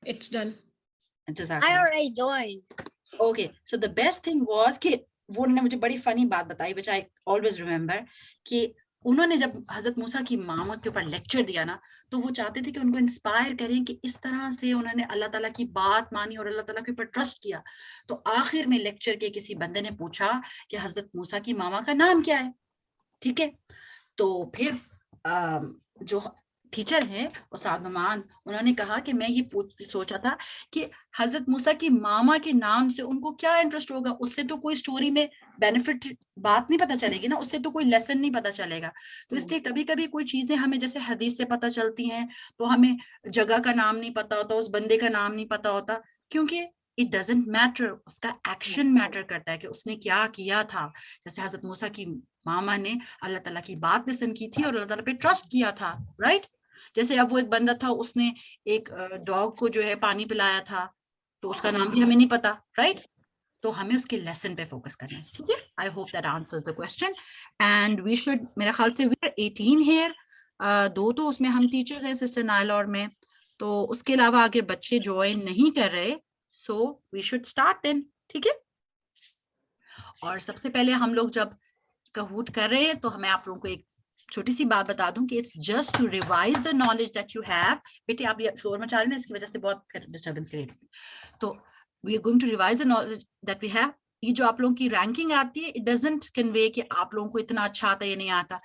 It's done. I already joined. Okay, so the best thing was کہ وہ انہوں نے مجھے بڑی فنی بات بتائی which I always remember, کہ انہوں نے جب حضرت موسیٰ کی ماما کے اوپر لیکچر دیا نا, تو وہ چاہتے تھے کہ ان کو انسپائر کریں کہ اس طرح سے انہوں نے اللہ تعالیٰ کی بات مانی اور اللہ تعالیٰ کے اوپر ٹرسٹ کیا. تو آخر میں لیکچر کے کسی بندے نے پوچھا کہ حضرت موسیٰ کی ماما کا نام کیا ہے. ٹھیک ہے, تو پھر جو ٹیچر ہیں استاد نعمان, انہوں نے کہا کہ میں یہ سوچا تھا کہ حضرت موسیٰ کی ماما کے نام سے ان کو کیا انٹرسٹ ہوگا, اس سے تو کوئی سٹوری میں بینیفٹ بات نہیں پتہ چلے گی نا, اس سے تو کوئی لیسن نہیں پتہ چلے گا. تو اس لیے کبھی کبھی کوئی چیزیں ہمیں جیسے حدیث سے پتہ چلتی ہیں تو ہمیں جگہ کا نام نہیں پتہ ہوتا, اس بندے کا نام نہیں پتہ ہوتا, کیونکہ اٹ ڈزنٹ میٹر, اس کا ایکشن میٹر کرتا ہے کہ اس نے کیا کیا تھا. جیسے حضرت موسیٰ کی ماما نے اللہ تعالیٰ کی بات لسن کی تھی اور اللہ تعالیٰ پہ ٹرسٹ کیا تھا, رائٹ. جیسے اب وہ ایک بندہ تھا, اس نے ایک ڈاگ کو جو ہے پانی پلایا تھا, تو اس کا نام بھی ہمیں نہیں پتا, رائٹ. تو ہمیں اس کے لیسن پہ فوکس کرنا ہے. ٹھیک ہے, I hope that answers the question. And we should, میرے خیال سے وی آر 18 ہیئر, 2 تو اس میں ہم ٹیچرز ہیں سسٹر نائلہ اور میں, تو اس کے علاوہ اگر بچے جوائن نہیں کر رہے سو وی شوڈ اسٹارٹ دین. ٹھیک ہے, اور سب سے پہلے ہم لوگ جب کہوٹ کر رہے ہیں تو ہمیں آپ لوگوں کو ایک چھوٹی سی بات بتا دوں کہ it's just to revise the knowledge that you have. بیٹے آپ یہ شور مچا رہے ہیں, اس کی وجہ سے بہت ڈسٹربنس کریٹ ہوئی. تو we are going to revise the knowledge that we have. یہ جو آپ لوگوں کی رینکنگ آتی ہے, اٹ ڈزنٹ کنوے کہ آپ لوگوں کو اتنا اچھا آتا ہے یا نہیں آتا.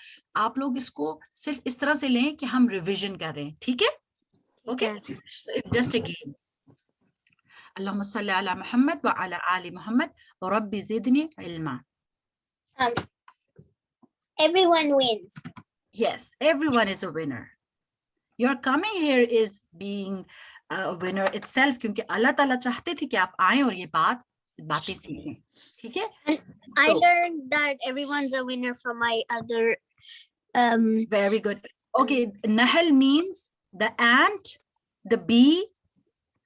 آپ لوگ اس کو صرف اس طرح سے لیں کہ ہم ریویژن کر رہے ہیں. ٹھیک ہے, اوکے, جسٹ اے گیم. اللہم صلی علی محمد وعلی آل محمد رب زدنی علما. Everyone wins. Yes, everyone is a winner. Your coming here is being a winner itself, کیونکہ اللہ تعالیٰ چاہتے تھے کہ آپ آئیں اور یہ باتیں سیکھیں. ٹھیک ہے, I learned that everyone's a winner from my other very good. Okay, Nahl means the ant, the bee,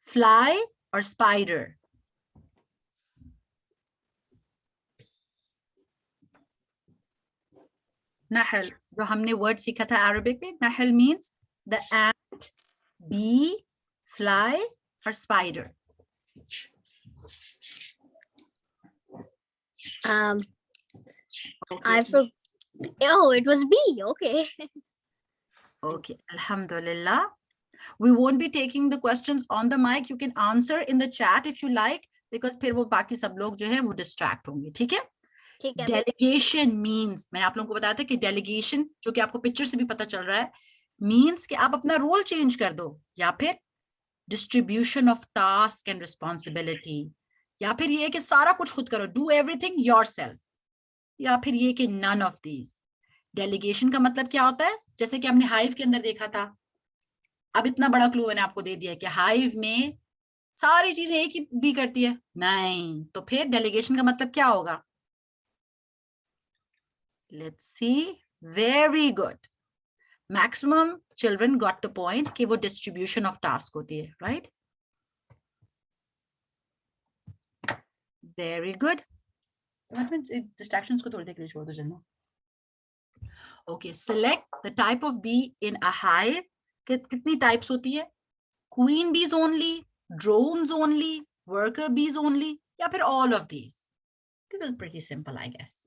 fly or spider. نحل جو ہم نے ورڈ سیکھا تھا عربک میں, نحل means the ant, bee, fly or spider. I forgot. Oh, it was B. Okay. Okay, alhamdulillah. We won't be taking the questions on the mic. You can answer in the chat if you like, because پھر وہ باقی سب لوگ جو ہیں وہ distract ہوں گے. ٹھیک ہے. ڈیلیگیشن مینس, میں آپ لوگوں کو بتایا تھا کہ ڈیلیگیشن جو کہ آپ کو پکچر سے بھی پتہ چل رہا ہے, مینس کہ آپ اپنا رول چینج کر دو, یا پھر distribution of task and responsibility, یا پھر یہ کہ سارا کچھ خود کرو, do every thing your self, یا پھر یہ کہ نن آف دیز. ڈیلیگیشن کا مطلب کیا ہوتا ہے, جیسے کہ ہم نے ہائیو کے اندر دیکھا تھا. اب اتنا بڑا کلو میں نے آپ کو دے دیا کہ ہائیو میں ساری چیزیں ایک ہی بھی کرتی ہے نہیں, تو پھر ڈیلیگیشن کا مطلب کیا ہوگا؟ Let's see. Very good. Maximum children got the point کہ وہ distribution of task ہوتی ہے, right? Very good. Distractions کو تھوڑی دیر کے لیے چھوڑ دو جنو. Okay, select the type of bee in a hive. کتنی types ہوتی ہے؟ Queen bees only, drones only, worker bees only, یا پھر all of these. This is pretty simple, I guess.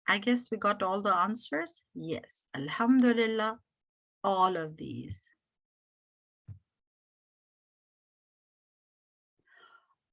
I guess we got all the answers. Yes, alhamdulillah, all of these.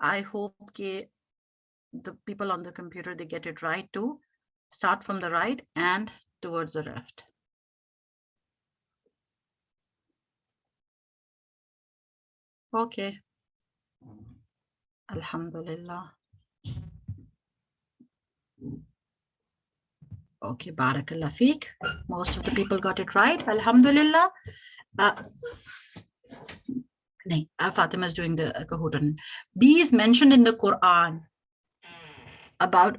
I hope the people on the computer, they get it right too. Start from the right and towards the left. Okay. Alhamdulillah. Okay, Barakallah Feek. Most of the people got it right. Alhamdulillah. Fatima is doing the Kahoot. Bee is mentioned in the Quran about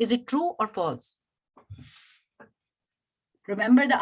Is it true or false? Remember the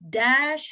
Dash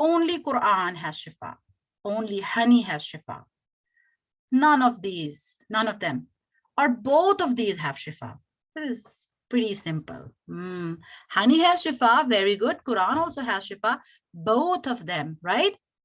Only Quran has shifa. Only honey has shifa. None of them, or both of these have shifa. This is pretty simple. Honey has shifa, very good. Quran also has shifa. Both of them, right?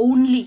only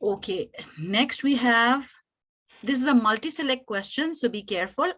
Okay, next we have, this is a multi-select question, so be careful.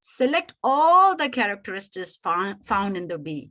Select all the characteristics found in the bee.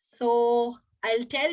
So I'll tell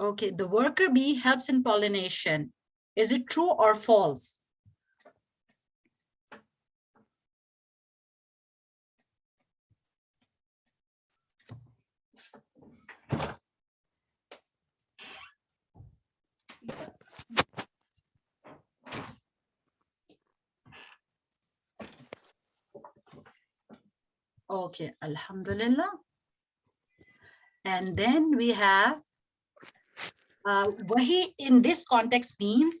Okay, the worker bee helps in pollination. Is it true or false? Okay, alhamdulillah. And then we have wahi in this context means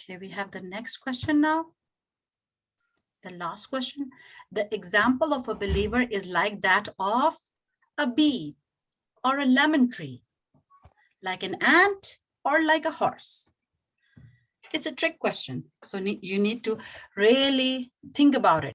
Okay, we have the next question now. The last question. The example of a believer is like that of a bee or a lemon tree, like an ant or like a horse. It's a trick question, so you need to really think about it.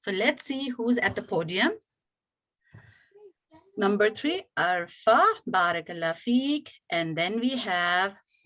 So let's see who's at the podium. Number 3, Arfa, Barakallah Feek. And then we have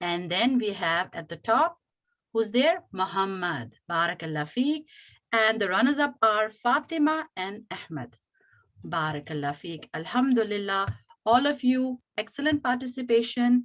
And then we have at the top, who's there? Muhammad, Barakallah Feek. And the runners up are Fatima and Ahmed. Barakallah Feek. Alhamdulillah. All of you, excellent participation.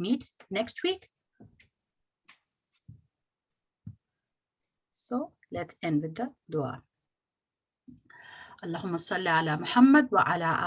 meet next week. So let's end with the dua. Allahumma salli ala Muhammad wa ala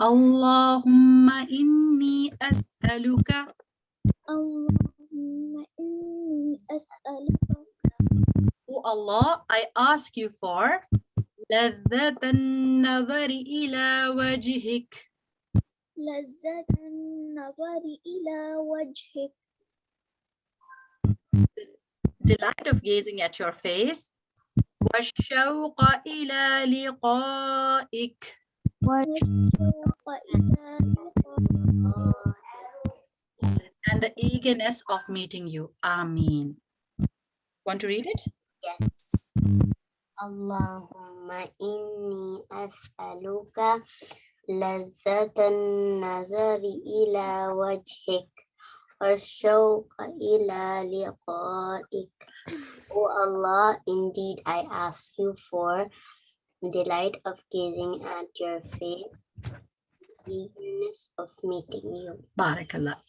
Allahumma inni as'aluka. Allahumma inni as'aluka. Oh Allah, I ask you for لذة النظر إلى وجهك. لذة النظر إلى وجهك. Delight of gazing at your face. والشوق إلى لقائك. والشوق إلى لقائك. And the eagerness of meeting you. Ameen. Want to read it? Yes. Allahumma inni as'aluka lazzatan nazari ila wajhik wa shawqa ila liqa'ik. O Allah, indeed I ask you for delight of gazing at your face, eagerness of meeting you. Barakallah.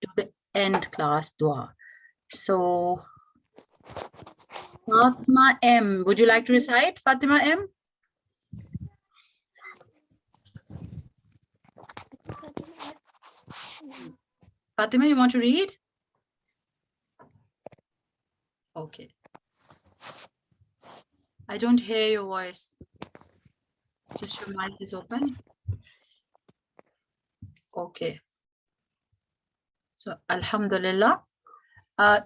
do the end class dua. So Fatima M, would you like to recite? Fatima M? Fatima, you want to read? Okay. I don't hear your voice. Just your mic is open. Okay. So, Alhamdulillah.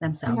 themselves.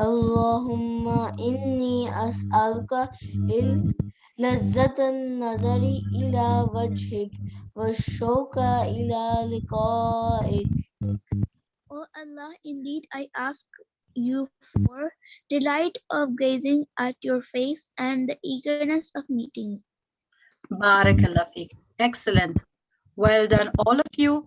Allahumma inni as'aluka lazzatan nazari ila wajhik wa shawqa ila liqa'ik. O Allah, indeed I ask you for delight of gazing at your face and the eagerness of meeting you. Barakallah feek. Excellent. Well done all of you.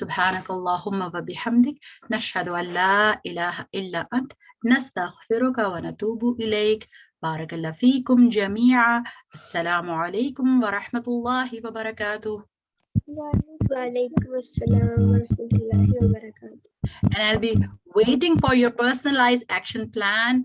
Subhanakallahumma wa bihamdik nashhadu an la ilaha illa ant nastaghfiruka wa natubu ilayk. Barakallah feekum jami'a. Assalamu alaikum wa rahmatullahi wa barakatuh. Wa alaikum assalam wa rahmatullahi wa barakatuh. And I'll be waiting for your personalized action plan.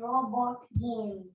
Robot games.